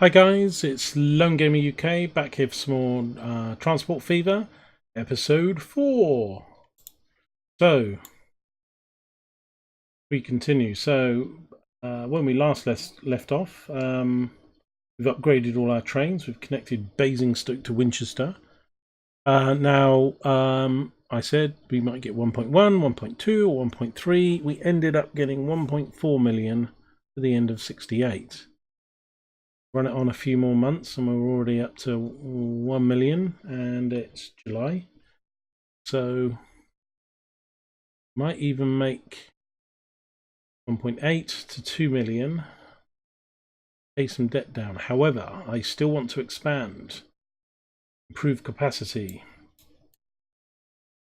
Hi guys, it's Lone Gamer UK back here for some more Transport Fever, episode 4. So, we continue. So, when we last left off, we've upgraded all our trains. We've connected Basingstoke to Winchester. Now, I said we might get 1.1, 1.2 or 1.3. We ended up getting 1.4 million to the end of 68. Run it on a few more months and we're already up to 1 million and it's July, so might even make 1.8 to 2 million, pay some debt down. However, I still want to expand, improve capacity,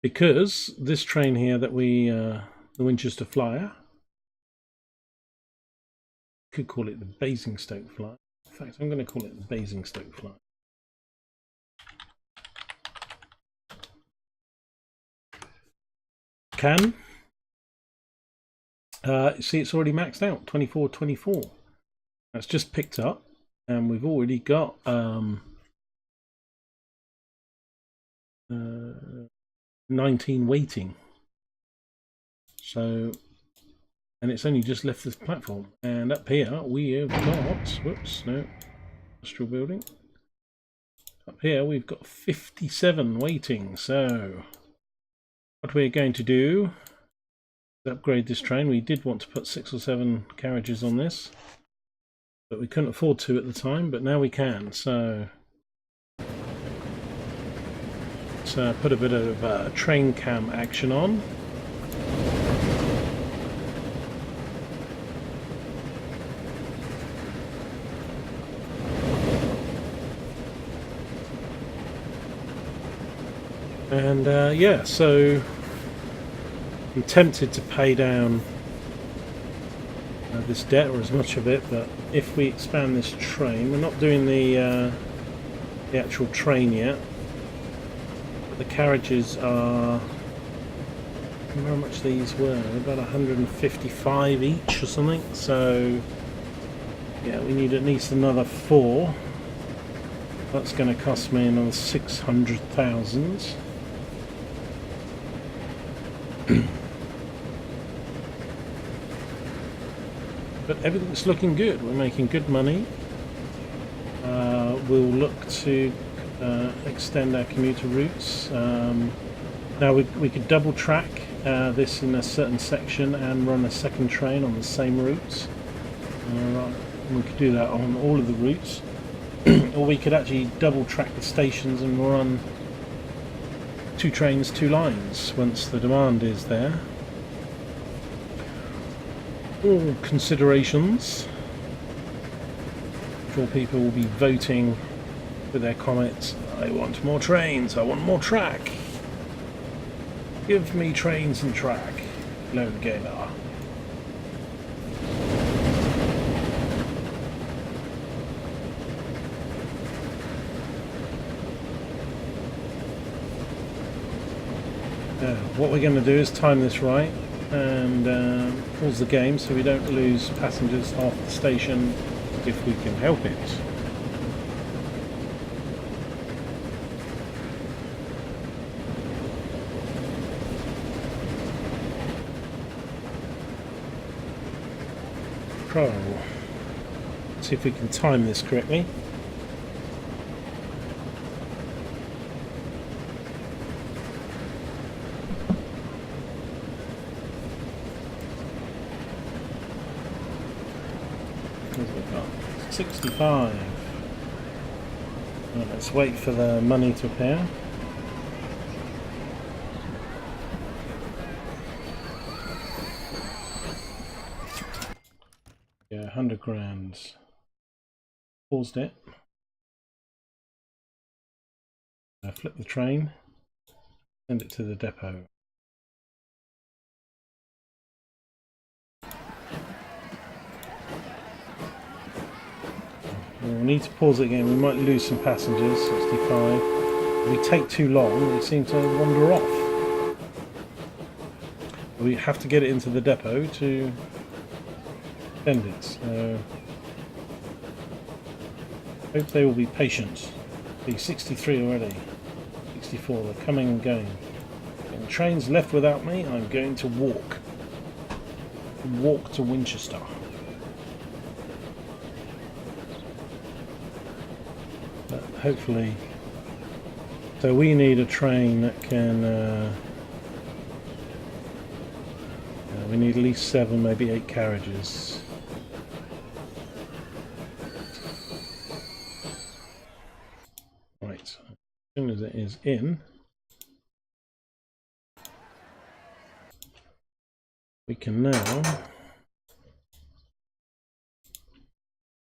because this train here that we the Winchester Flyer, could call it the Basingstoke Flyer. In fact, I'm going to call it the Basingstoke Flyer. Can see it's already maxed out, 24. That's just picked up and we've already got 19 waiting. So, and it's only just left this platform. And up here we have got, whoops, no, industrial building. Up here we've got 57 waiting. So what we're going to do is upgrade this train. We did want to put 6 or 7 carriages on this, but we couldn't afford to at the time, but now we can. So let's put a bit of train cam action on. And yeah, so I'm tempted to pay down this debt, or as much of it, but if we expand this train, we're not doing the actual train yet, but the carriages are, I don't know how much these were, about 155 each or something, so yeah, we need at least another 4. That's going to cost me another 600,000. But everything's looking good. We're making good money. We'll look to extend our commuter routes. Now we could double track this in a certain section and run a second train on the same routes. We could do that on all of the routes. Or we could actually double track the stations and run 2 trains, 2 lines once the demand is there. All considerations. I'm sure people will be voting with their comments. I want more trains, I want more track. Give me trains and track, Lone Gamer. What we're going to do is time this right and pause the game so we don't lose passengers off the station if we can help it. Control. See if we can time this correctly. We've got 65. Well, let's wait for the money to appear. Yeah, 100 grand. Paused it. Flip the train. Send it to the depot. We'll need to pause it again. We might lose some passengers. 65. If we take too long, they seem to wander off. We have to get it into the depot to send it. So Hope they will be patient. Be 63 already. 64, they're coming and going. And the train's left without me, I'm going to walk. Walk to Winchester. But hopefully... So we need a train that can... we need at least 7, maybe 8 carriages. Right, as soon as it is in, we can now...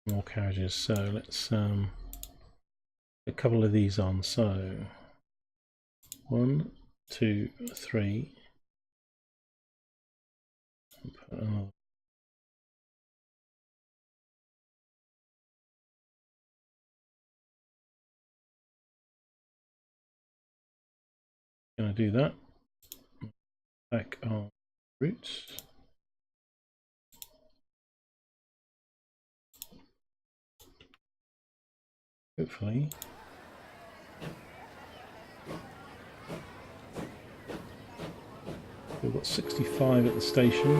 More carriages, so let's a couple of these on. So 1, 2, 3. Gonna do that. Back on routes. Hopefully. We've got 65 at the station.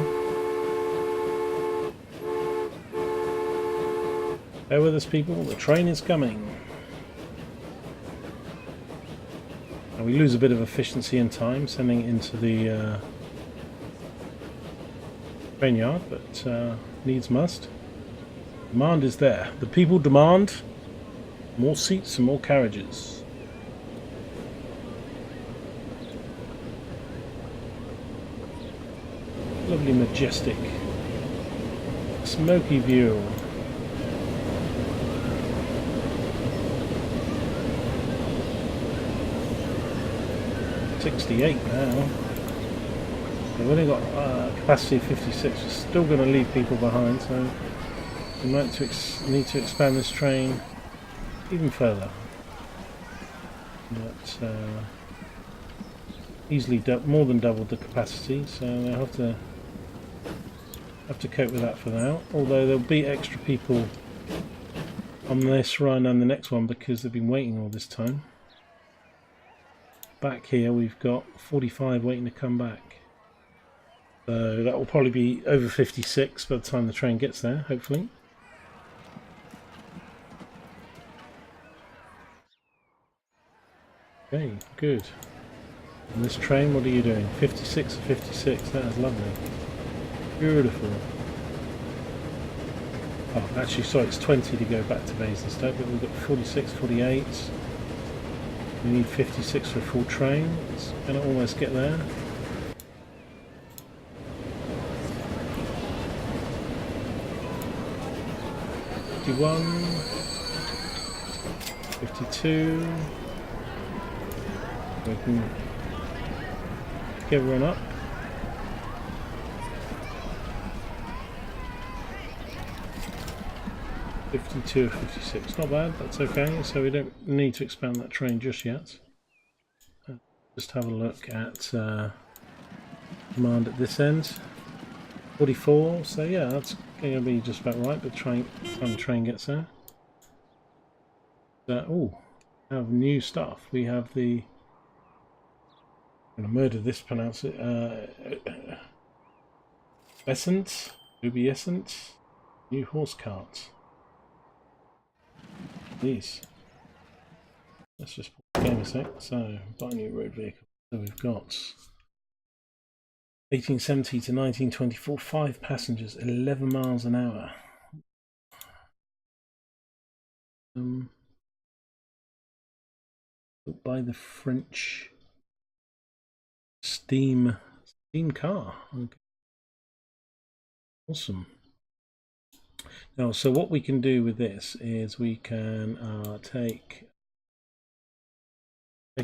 Bear with us, people. The train is coming. And we lose a bit of efficiency and time sending it into the train yard, but needs must. Demand is there. The people demand more seats and more carriages. Lovely, majestic, smoky view. '68 now. We've only got capacity of 56. We're still going to leave people behind, so we might need to expand this train even further. But easily more than doubled the capacity, so they'll have to cope with that for now. Although there'll be extra people on this run and the next one because they've been waiting all this time. Back here we've got 45 waiting to come back. So that will probably be over 56 by the time the train gets there, hopefully. Okay, good. And this train, what are you doing? 56 or 56, that is lovely. Beautiful. Oh, actually, sorry, it's 20 to go back to Basingstoke, but we've got 46, 48. We need 56 for a full train. It's going to almost get there. '51, 52. We can get everyone up. '52 or 56, not bad, that's okay, so we don't need to expand that train just yet. Just have a look at command at this end. 44, so yeah, that's going to be just about right, but time the train gets there. Oh, we have new stuff. We have the... I'm going to murder this, pronounce it. Essence, Ruby Essence, new horse carts. These. Let's just put the game a sec. So, buy a new road vehicle. So we've got 1870 to 1924, 5 passengers, 11 miles an hour. Built by the French. Steam car. Okay. Awesome. Now, so what we can do with this is we can take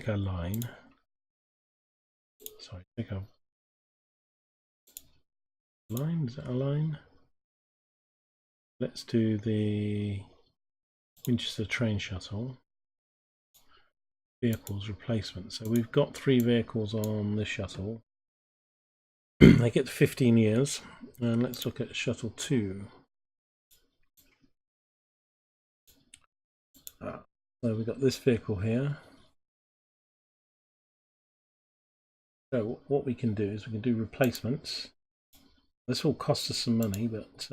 our line. Sorry, take our line. Is that a line? Let's do the Winchester train shuttle. Vehicles replacement. So we've got 3 vehicles on this shuttle. They get to 15 years. And let's look at shuttle 2. So we've got this vehicle here. So what we can do is we can do replacements. This will cost us some money, but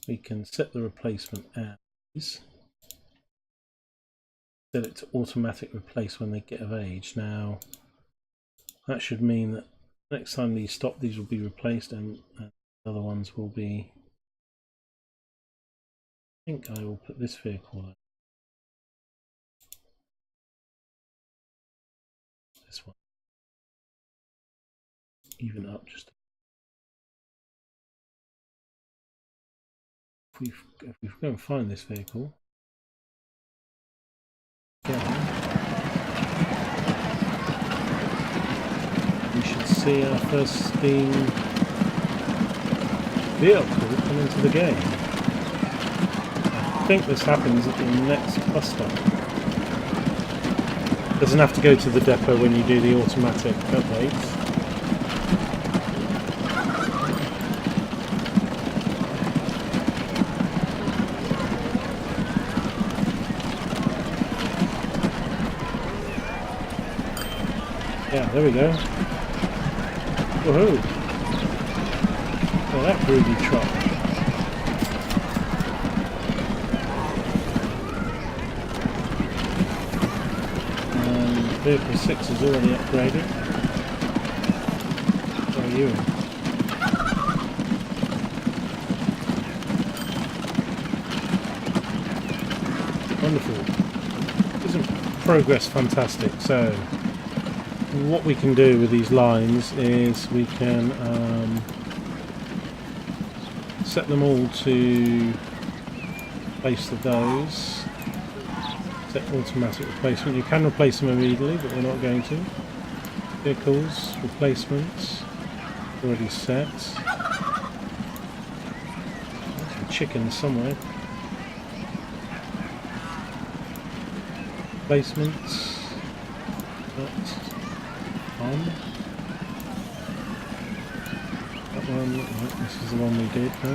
we can set the replacement as, set it to automatic replace when they get of age. Now that should mean that next time these stop, these will be replaced, and the other ones will be. I think I will put this vehicle there. This one. Even up just. If we go and find this vehicle. Yeah. We should see our first Steam vehicle come into the game. I think this happens at the next bus stop. Doesn't have to go to the depot when you do the automatic updates. Yeah, there we go. Woohoo! Well, that groovy truck. Vehicle 6 is already upgraded. How are you? Wonderful. Isn't progress fantastic? So what we can do with these lines is we can set them all to place of those. Set automatic replacement. You can replace them immediately, but we're not going to. Vehicles, replacements, already set. There's some chickens somewhere. Replacements. That on. That one. Right, this is the one we did. No.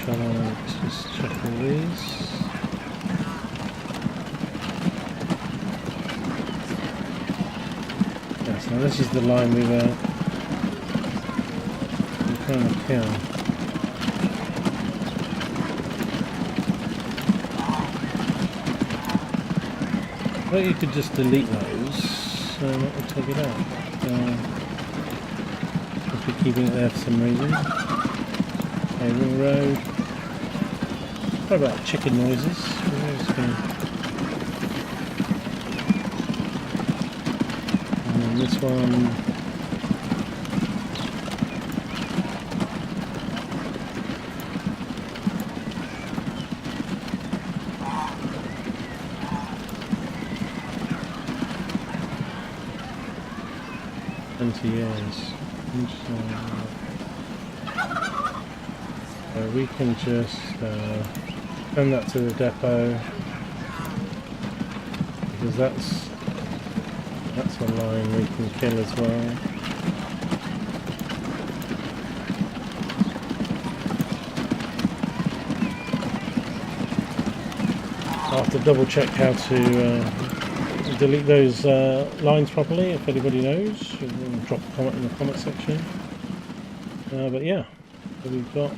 Shall I just check all these? Yes, now this is the line we were trying to kill. Well, you could just delete those, so that would take it out. Must be keeping it there for some reason. Ring road. What about chicken noises? And then this one. years. We can just send that to the depot, because that's a line we can kill as well. I'll have to double check how to delete those lines properly. If anybody knows, drop a comment in the comment section. But yeah, so we've got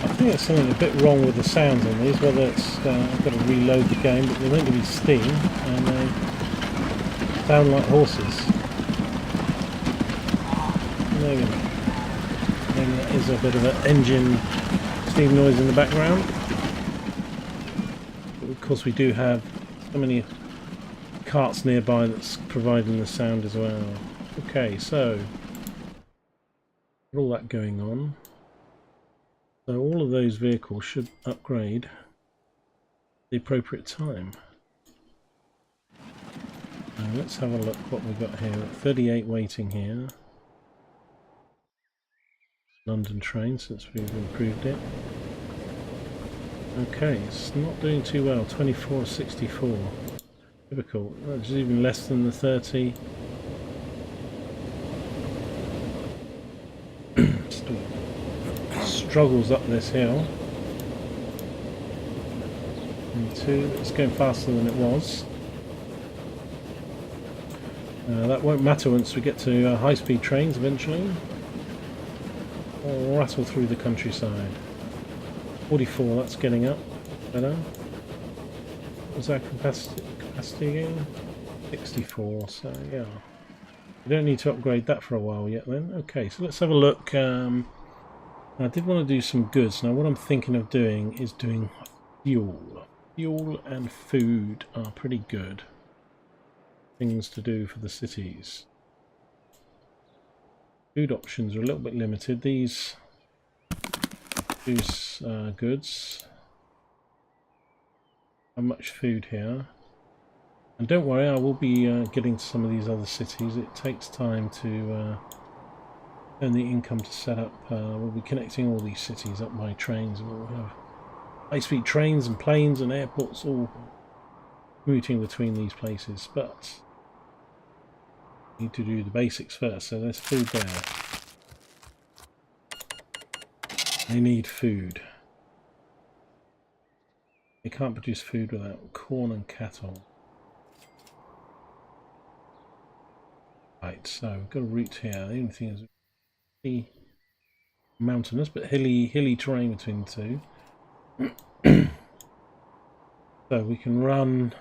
I think there's something a bit wrong with the sounds on these, whether it's I've got to reload the game, but they're meant to be Steam and they sound like horses. Maybe that is a bit of an engine steam noise in the background. But of course we do have so many carts nearby that's providing the sound as well. Okay, so with all that going on, so all of those vehicles should upgrade at the appropriate time. Let's have a look what we've got here. 38 waiting here. London train, since we've improved it. Okay, it's not doing too well. 24.64. Typical. That's even less than the 30. Still struggles up this hill. 22. It's going faster than it was. That won't matter once we get to high-speed trains eventually. Or rattle through the countryside. 44, that's getting up. Better. What's our capacity again? 64, so yeah. We don't need to upgrade that for a while yet then. Okay, so let's have a look. I did want to do some goods. Now what I'm thinking of doing is doing fuel. Fuel and food are pretty good things to do for the cities. Food options are a little bit limited. These produce goods. How much food here? And don't worry, I will be getting to some of these other cities. It takes time to earn the income to set up. We'll be connecting all these cities up by trains. We'll have high-speed trains and planes and airports all commuting between these places. But we need to do the basics first. So there's food there. They need food. They can't produce food without corn and cattle. Right, so we've got a route here. The only thing is pretty mountainous but hilly terrain between the two. So we can run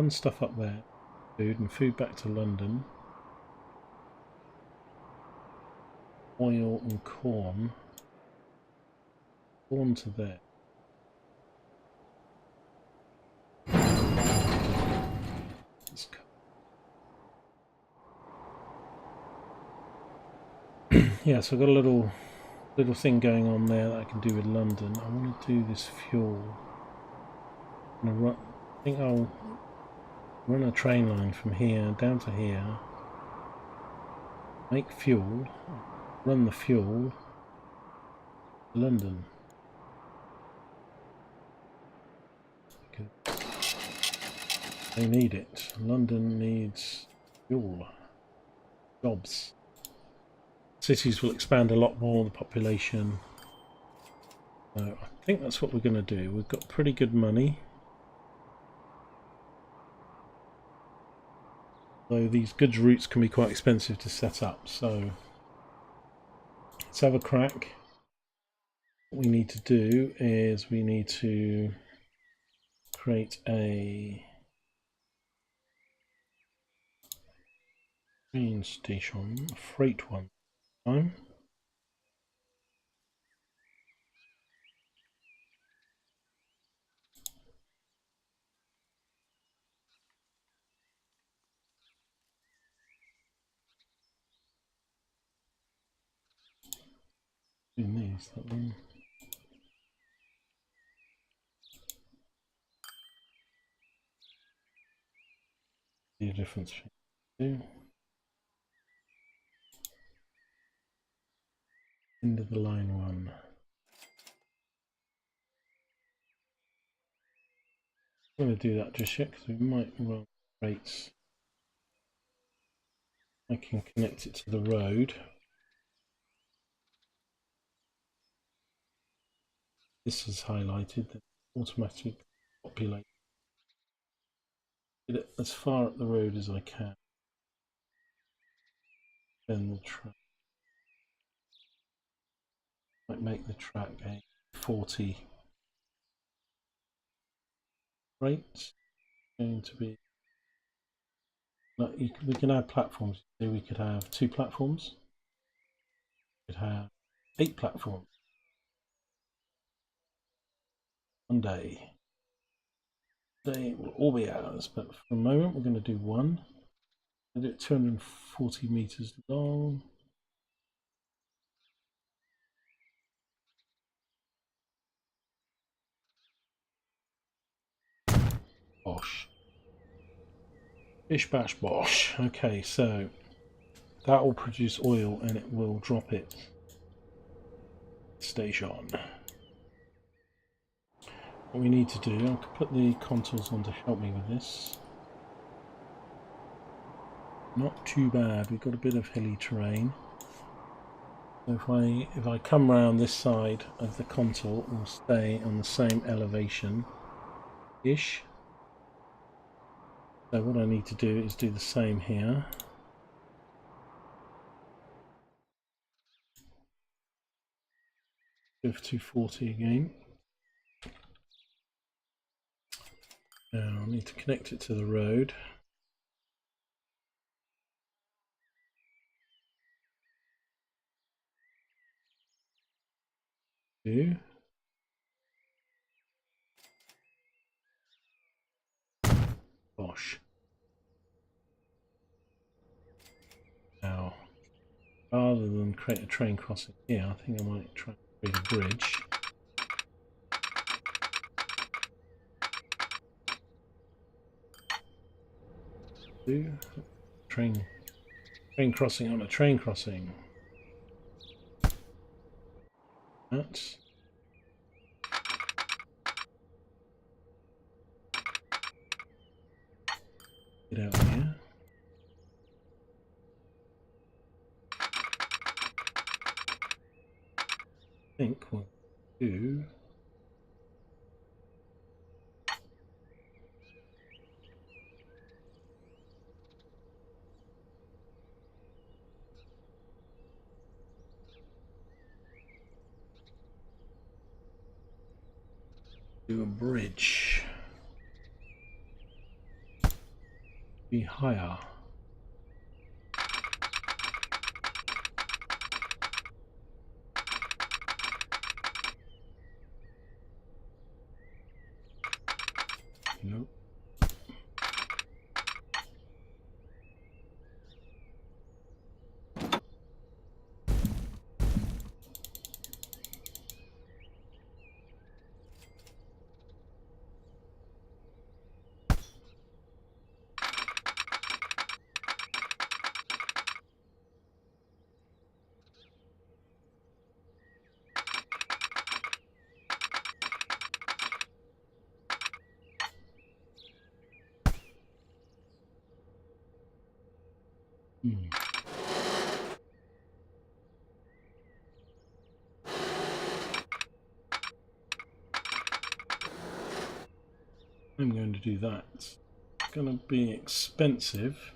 stuff up there, food back to London. Oil and corn. Corn to there. Yeah, so I've got a little thing going on there that I can do with London. I want to do this fuel. I think I'll run a train line from here down to here. Make fuel. Run the fuel to London. Because they need it. London needs fuel. Jobs. Cities will expand a lot more, the population. So I think that's what we're going to do. We've got pretty good money. Though these goods routes can be quite expensive to set up, so let's have a crack. What we need to do is we need to create a train station, a freight one. Time. Doing these, that one. See a difference between the two. End of the line one. I'm going to do that just yet because we might run rates. I can connect it to the road. This is highlighted, the automatic populate. Get it as far up the road as I can. Then the track. Might make the track a 40 rate. Going to be. We can add platforms. So we could have 2 platforms. We could have 8 platforms. One day. They will all be ours, but for a moment we're going to do one. I'll do it 240 meters long. Bosh. Bish bash bosh. Okay, so that will produce oil and it will drop it station. What we need to do, I can put the contours on to help me with this. Not too bad, we've got a bit of hilly terrain. So if I come round this side of the contour, we'll stay on the same elevation-ish. So what I need to do is do the same here. Go for 240 again. Now I need to connect it to the road. Bosh. Now, rather than create a train crossing here, I think I might try and create a bridge. Train crossing on a train crossing. That's get out here. I think we'll do a bridge. Be higher. Nope. I'm going to do that. It's going to be expensive.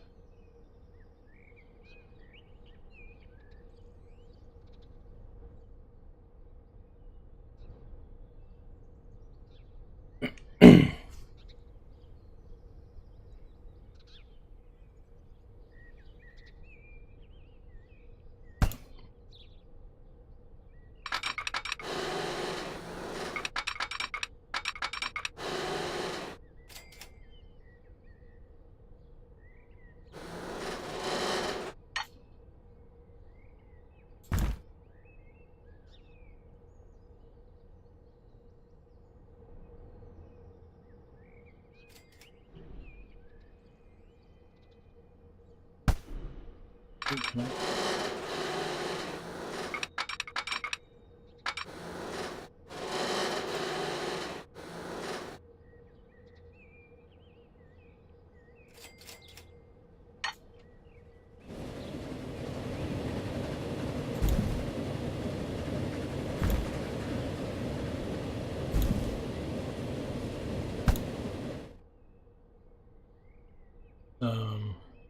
Okay.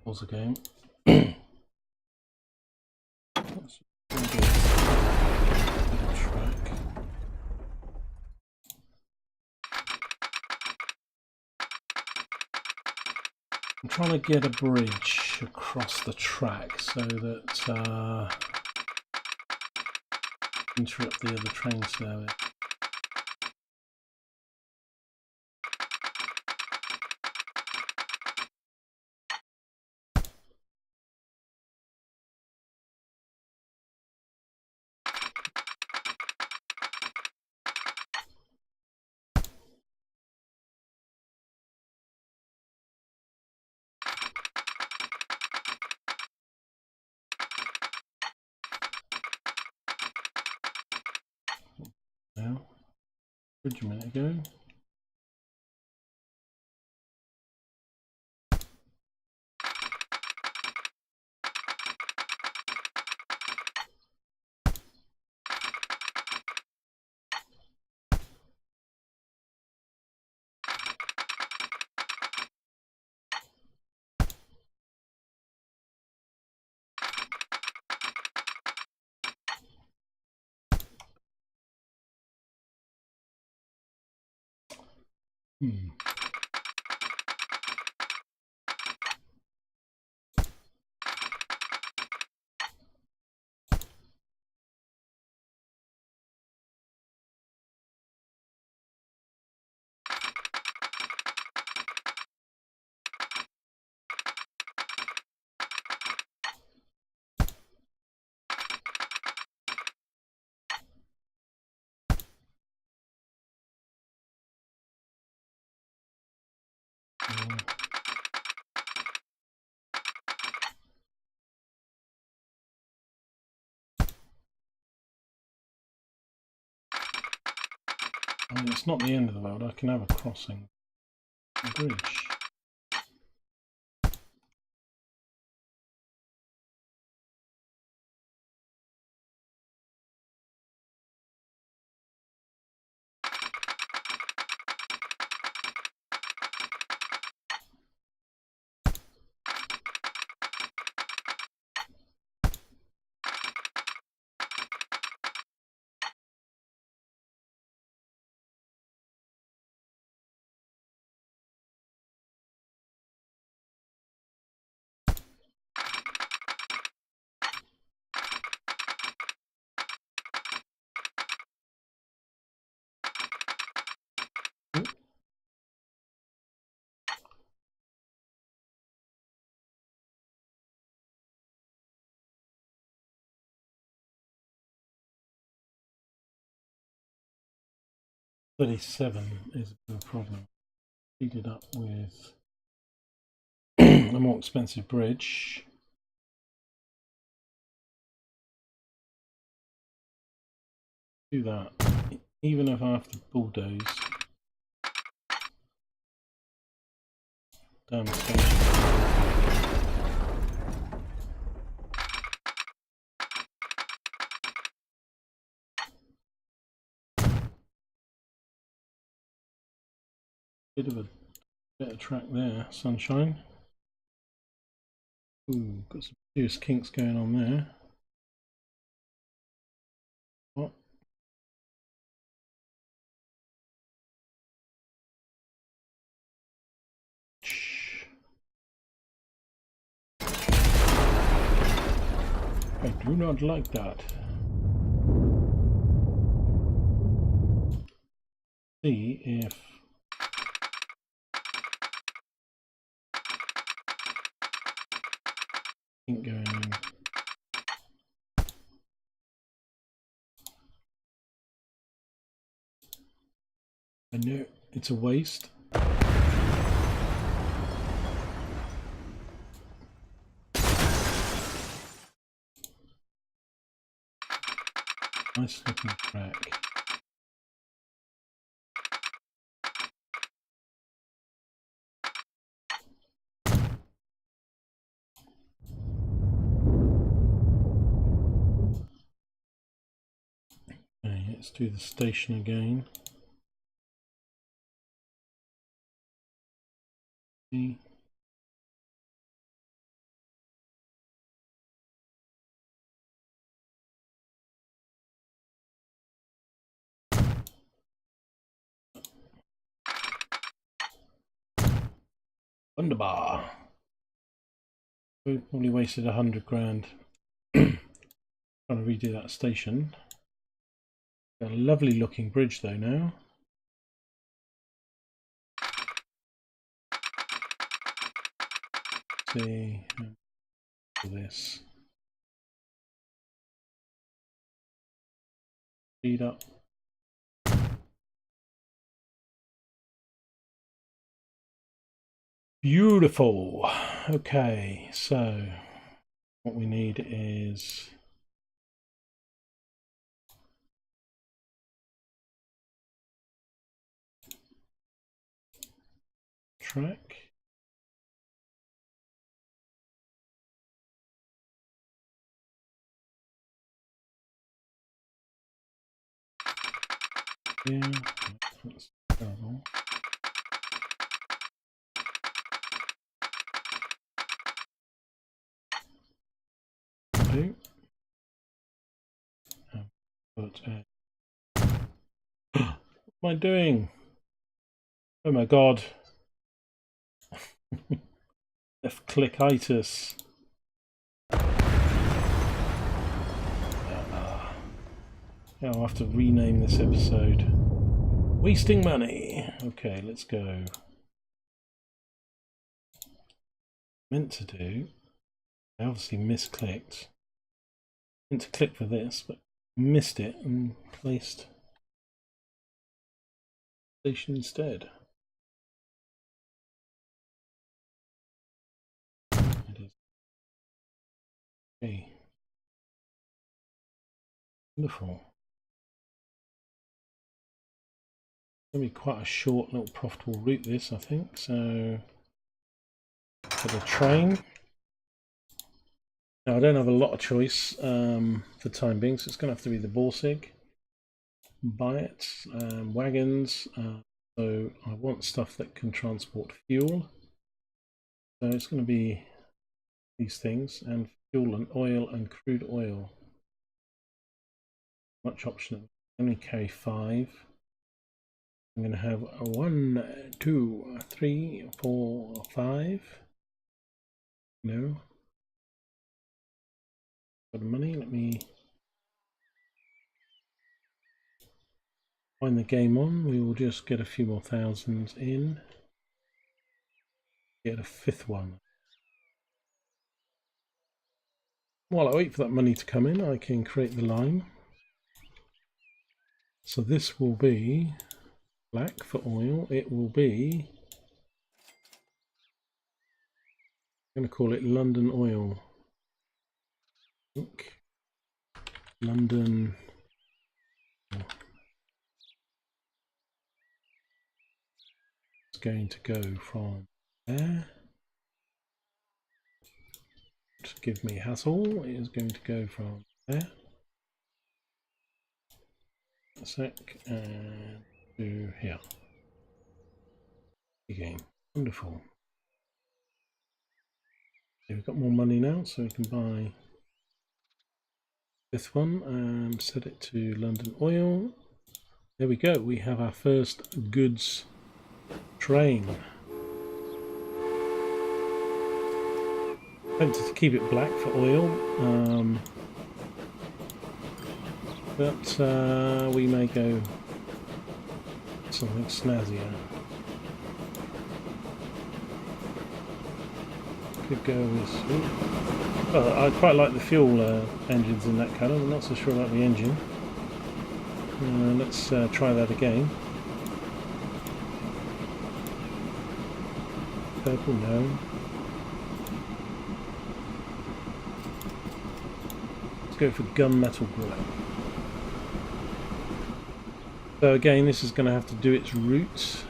Pause the game. Let's track. I'm trying to get a bridge across the track so that interrupt the other train service. bridge a minute ago. I mean, it's not the end of the world. I can have a crossing bridge. Ooh. 37 is a problem. Feed it up with a more expensive bridge. Do that, even if I have to bulldoze down the station. Bit of a better track there, sunshine. Ooh, got some serious kinks going on there. What? I do not like that. See if kink going in. I know it's a waste. Nice looking track. Okay, let's do the station again. See. Wunderbar. We probably wasted 100 grand trying to redo that station. Got a lovely looking bridge though now. See this. Speed up. Beautiful. Okay, so what we need is track. Yeah, that's terrible. Do. But what am I doing? Oh my god. Left clickitis. Yeah, I'll have to rename this episode. Wasting money. Okay, let's go. Meant to do. I obviously misclicked. Meant to click for this, but missed it and placed station instead. It is. Okay. Wonderful. It's going to be quite a short little profitable route this, I think. So for the train. Now I don't have a lot of choice for the time being, so it's going to have to be the Borsig. Buy it. Wagons. So I want stuff that can transport fuel. So it's going to be these things, and fuel and oil and crude oil. Much option. Only carry 5. I'm going to have 1, 2, 3, 4, 5. No. Got the money. Let me find the game on. We will just get a few more thousands in. Get a 5th one. While I wait for that money to come in, I can create the line. So this will be black for oil. It will be, I'm going to call it London Oil. London. It's going to go from there. To give me hassle, it is going to go from there. A sec, and to here. Again, wonderful. Okay, we've got more money now, so we can buy this one and set it to London Oil. There we go. We have our first goods train. Tempted to keep it black for oil, but we may go something snazzier. Could go with. Well, I quite like the fuel engines in that colour. I'm not so sure about the engine. Let's try that again. Purple, no. Let's go for gunmetal grey. So again, this is going to have to do its route.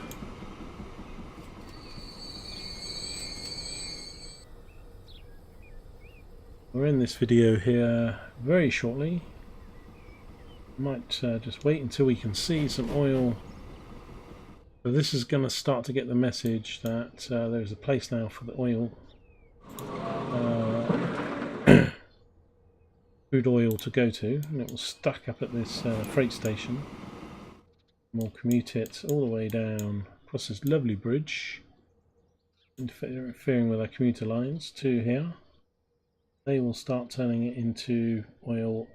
We'll end this video here very shortly. Might just wait until we can see some oil. So this is going to start to get the message that there's a place now for the oil. Crude oil to go to, and it will stack up at this freight station. And we'll commute it all the way down across this lovely bridge, interfering with our commuter lines to here. They will start turning it into oil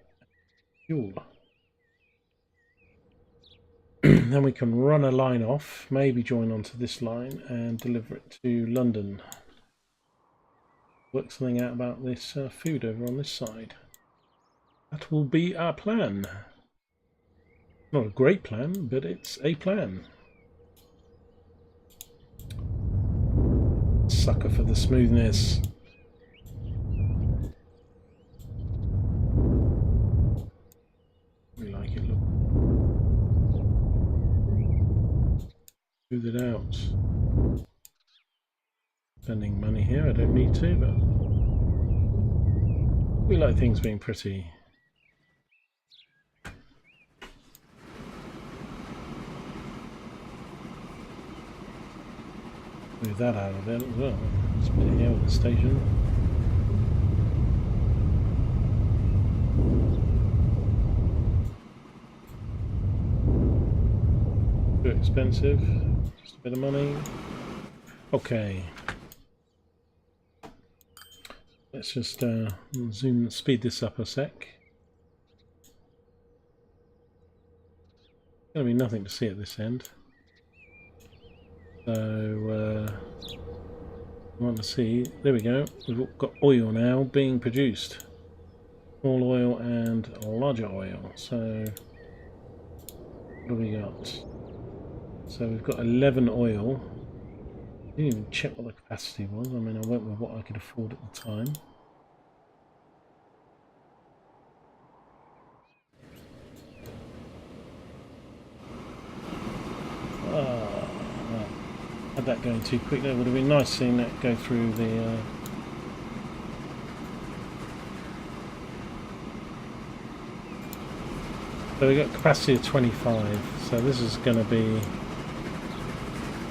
fuel. Then we can run a line off, maybe join onto this line and deliver it to London. Work something out about this food over on this side. That will be our plan. Not a great plan, but it's a plan. Sucker for the smoothness. We like it, look. Smooth it out. spending money here. I don't need to, but we like things being pretty. Move that out of there as well. Let's put it here with the station. Too expensive. Just a bit of money. Okay. Let's just speed this up a sec. Gonna be nothing to see at this end. So I want to see. There we go. We've got oil now being produced. Small oil and larger oil. So what do we got? So we've got 11 oil. I didn't even check what the capacity was. I mean, I went with what I could afford at the time. Had that going too quickly. It would have been nice seeing that go through the. So we've got capacity of 25. So this is going to be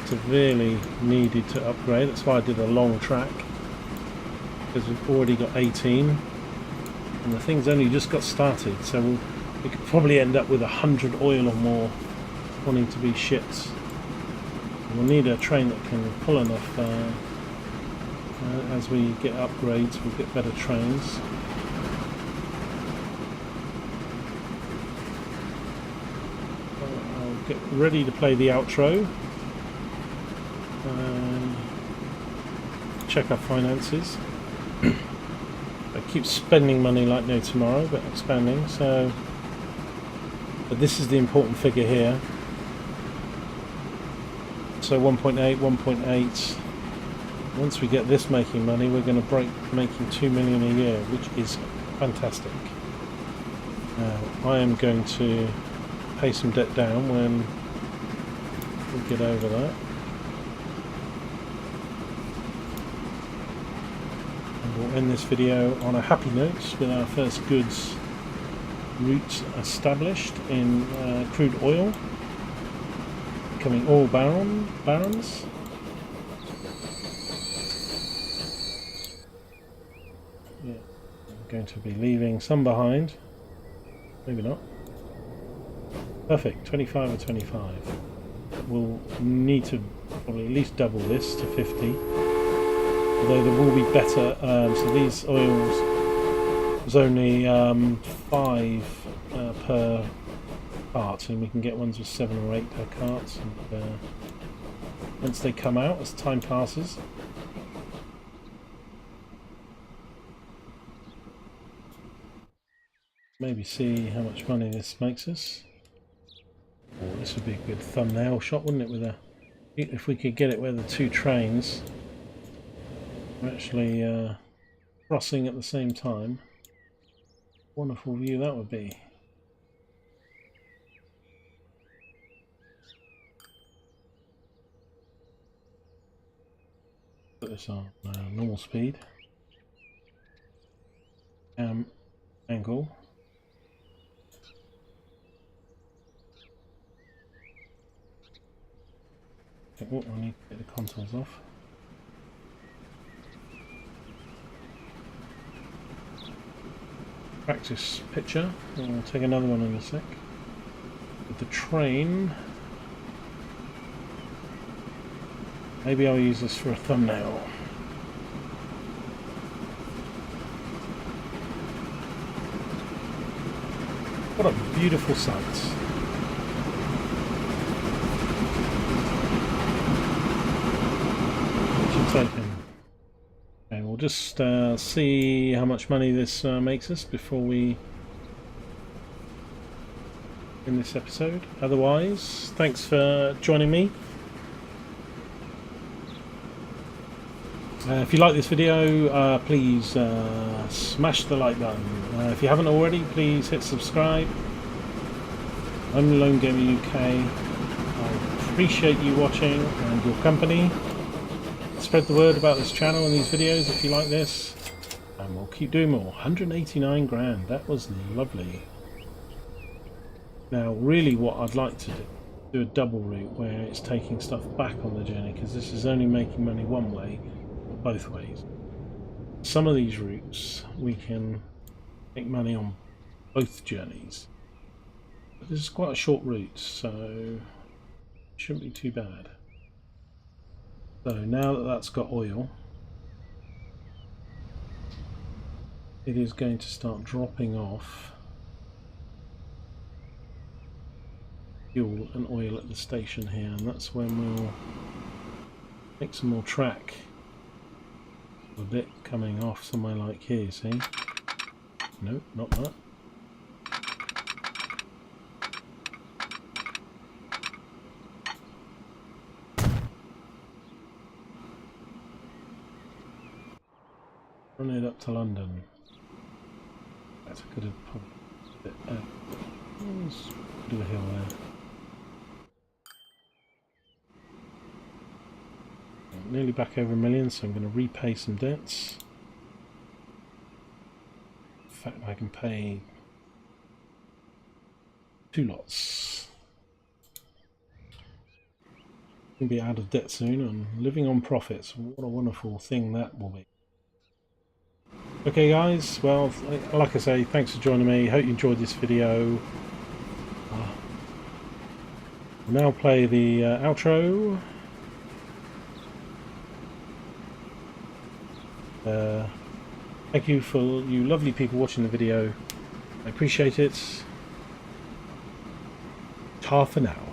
severely needed to upgrade. That's why I did a long track, because we've already got 18 and the thing's only just got started, so we could probably end up with 100 oil or more wanting to be shipped. We'll need a train that can pull enough. As we get upgrades, we'll get better trains. I'll get ready to play the outro. Check our finances. I keep spending money like no tomorrow, but expanding. So, but this is the important figure here. So 1.8, 1.8. Once we get this making money, we're going to break making 2 million a year, which is fantastic. Now, I am going to pay some debt down when we get over that. We'll end this video on a happy note with our first goods route established in crude oil, becoming oil barons. Yeah, I'm going to be leaving some behind. Maybe not. Perfect, 25 or 25. We'll need to probably at least double this to 50. Although there will be better, so these oils, there's only 5 per cart, and we can get ones with 7 or 8 per cart. And once they come out, as time passes, maybe see how much money this makes us. Oh, this would be a good thumbnail shot, wouldn't it? With a, if we could get it where the 2 trains are actually crossing at the same time. Wonderful view that would be. Put this on normal speed. Angle. Oh, I need to get the consoles off. Practice picture. I'll take another one in a sec. With the train. Maybe I'll use this for a thumbnail. What a beautiful sight. Taken. Okay, we'll just see how much money this makes us before we end this episode. Otherwise, thanks for joining me. If you like this video, please smash the like button. If you haven't already, please hit subscribe. I'm Lone Gamer UK. I appreciate you watching and your company. spread the word about this channel and these videos if you like this, and we'll keep doing more. 189 grand, that was lovely. Now really what I'd like to do a double route where it's taking stuff back on the journey, because this is only making money one way or both ways. Some of these routes we can make money on both journeys, but this is quite a short route, so it shouldn't be too bad. So now that that's got oil, it is going to start dropping off fuel and oil at the station here, and that's when we'll make some more track. A bit coming off somewhere like here, see? No, not that. Run it up to London. That's a good bit. There's a bit of a hill there. Nearly back over $1 million, so I'm going to repay some debts. In fact, I can pay 2 lots. I'll be out of debt soon and living on profits. What a wonderful thing that will be. Okay guys, well, like I say, thanks for joining me. Hope you enjoyed this video. We'll now play the outro. Thank you for you lovely people watching the video. I appreciate it. Ta for now.